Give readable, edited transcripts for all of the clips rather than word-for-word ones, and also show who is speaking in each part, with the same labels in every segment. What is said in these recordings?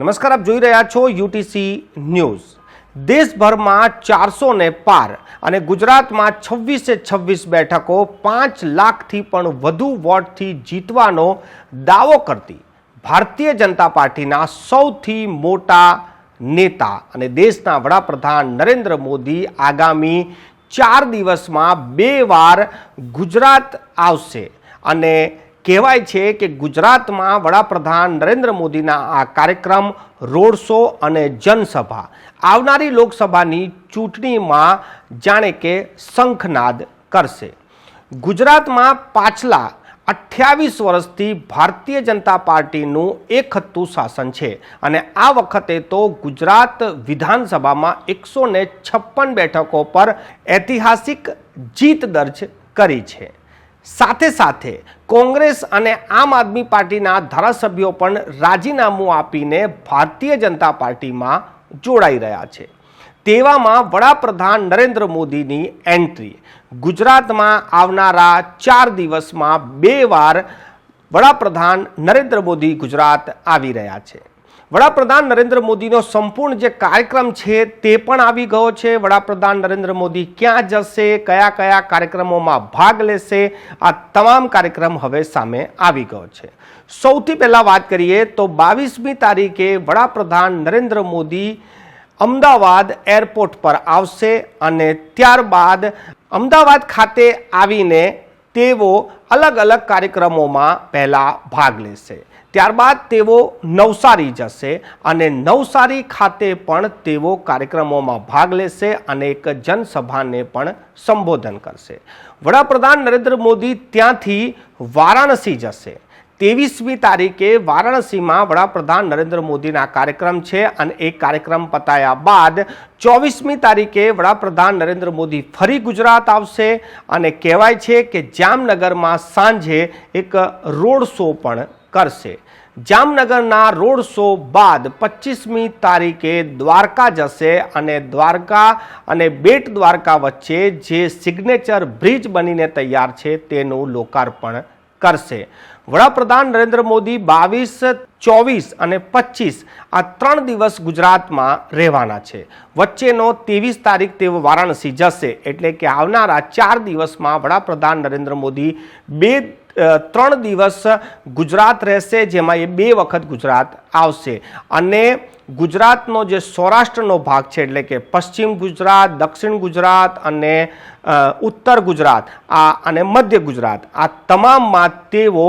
Speaker 1: નમસ્કાર, આપ જોઈ રહ્યા છો યુટીસી ન્યૂઝ। દેશભરમાં 400 ને પાર અને ગુજરાતમાં 26 બેઠકો 5 લાખથી પણ વધુ વોટથી જીતવાનો દાવો કરતી ભારતીય જનતા પાર્ટીના સૌથી મોટા નેતા અને દેશના વડાપ્રધાન નરેન્દ્ર મોદી આગામી 4 દિવસમાં 2 વાર ગુજરાત આવશે અને કહેવાય છે કે ગુજરાતમાં વડાપ્રધાન નરેન્દ્ર મોદીના આ કાર્યક્રમ રોડ શો અને જનસભા આવનારી લોકસભાની ચૂંટણીમાં જાણે કે શંખનાદ કરશે। ગુજરાતમાં પાછલા 28 વર્ષથી ભારતીય જનતા પાર્ટીનું એકહત્તું શાસન છે અને આ વખતે તો ગુજરાત વિધાનસભામાં 156 બેઠકો પર ઐતિહાસિક જીત દર્જ કરી છે। સાથે સાથે કોંગ્રેસ અને આમ આદમી પાર્ટીના ધારાસભ્યો પણ રાજીનામું આપીને ભારતીય જનતા પાર્ટીમાં જોડાઈ રહ્યા છે। તેવામાં વડાપ્રધાન નરેન્દ્ર મોદીની એન્ટ્રી ગુજરાતમાં આવનારા 4 દિવસમાં 2 વાર વડાપ્રધાન નરેન્દ્ર મોદી ગુજરાત આવી રહ્યા છે। વડાપ્રધાન નરેન્દ્ર મોદીનો સંપૂર્ણ જે કાર્યક્રમ છે તે પણ આવી ગયો છે। વડાપ્રધાન નરેન્દ્ર મોદી ક્યાં જશે, કયા કયા કાર્યક્રમોમાં ભાગ લેશે, આ તમામ કાર્યક્રમ હવે સામે આવી ગયો છે। સૌથી પહેલા વાત કરીએ તો 22મી તારીખે વડાપ્રધાન નરેન્દ્ર મોદી અમદાવાદ એરપોર્ટ પર આવશે અને ત્યારબાદ અમદાવાદ ખાતે આવીને તેઓ અલગ અલગ કાર્યક્રમોમાં પહેલા ભાગ લેશે। ત્યારબાદ તેઓ નવસારી જશે અને નવસારી ખાતે પણ તેઓ કાર્યક્રમોમાં ભાગ લેશે અને એક જનસભાને પણ સંબોધન કરશે। વડાપ્રધાન નરેન્દ્ર મોદી ત્યાંથી વારાણસી જશે। 23મી તારીખે વારાણસીમાં વડાપ્રધાન નરેન્દ્ર મોદીના કાર્યક્રમ છે અને એ કાર્યક્રમ પતાયા બાદ 24મી તારીખે વડાપ્રધાન નરેન્દ્ર મોદી ફરી ગુજરાત આવશે અને કહેવાય છે કે જામનગરમાં સાંજે એક રોડ શો પણ કરશે। જામનગરના રોડ શો બાદ 25મી તારીખે દ્વારકા જશે અને દ્વારકા અને બેટ દ્વારકા વચ્ચે જે સિગ્નેચર બ્રિજ બનીને તૈયાર છે તેનું લોકાર્પણ કરશે। વડાપ્રધાન નરેન્દ્ર મોદી 22, 24 અને 25 આ 3 દિવસ ગુજરાતમાં રહેવાના છે। વચ્ચેનો 23 તારીખ તેઓ વારાણસી જશે, એટલે કે આવનારા 4 દિવસમાં વડાપ્રધાન નરેન્દ્ર મોદી 3 દિવસ ગુજરાત રહેશે, જેમાં એ 2 વખત ગુજરાત આવશે અને ગુજરાતનો જે સૌરાષ્ટ્રનો ભાગ છે એટલે કે પશ્ચિમ ગુજરાત, દક્ષિણ ગુજરાત અને ઉત્તર ગુજરાત અને મધ્ય ગુજરાત આ તમામમાં તેઓ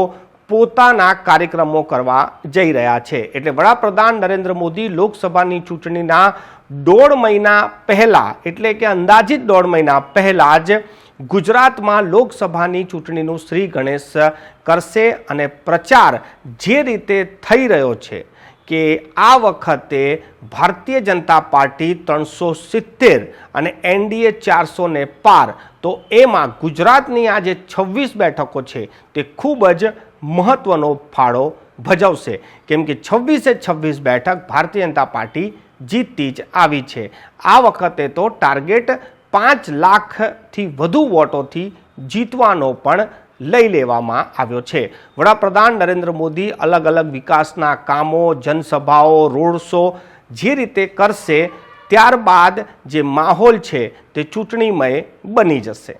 Speaker 1: પોતાના કાર્યક્રમો કરવા જઈ રહ્યા છે। એટલે વડાપ્રધાન નરેન્દ્ર મોદી લોકસભાની ચૂંટણીના 1.5 મહિના પહેલા એટલે કે અંદાજિત 1.5 મહિના પહેલા જ ગુજરાતમાં લોકસભાની ચૂંટણીનું શ્રી ગણેશ કરશે અને પ્રચાર જે રીતે થઈ રહ્યો છે કે આ વખતે ભારતીય જનતા પાર્ટી 370 અને એનડીએ 400 ને પાર, તો એમાં ગુજરાતની આ જે 26 બેઠકો છે તે ખૂબ જ મહત્વનો ફાળો ભજવશે, કેમ કે 26 બેઠક ભારતીય જનતા પાર્ટી જીતતી જ આવી છે। આ વખતે તો ટાર્ગેટ 5 લાખથી વધુ વોટોથી જીતવાનો પણ લઈ લેવામાં આવ્યો છે। વડાપ્રધાન નરેન્દ્ર મોદી અલગ અલગ વિકાસના કામો, જનસભાઓ, રોડ શો જે રીતે કરશે ત્યારબાદ જે માહોલ છે તે ચૂંટણીમય બની જશે।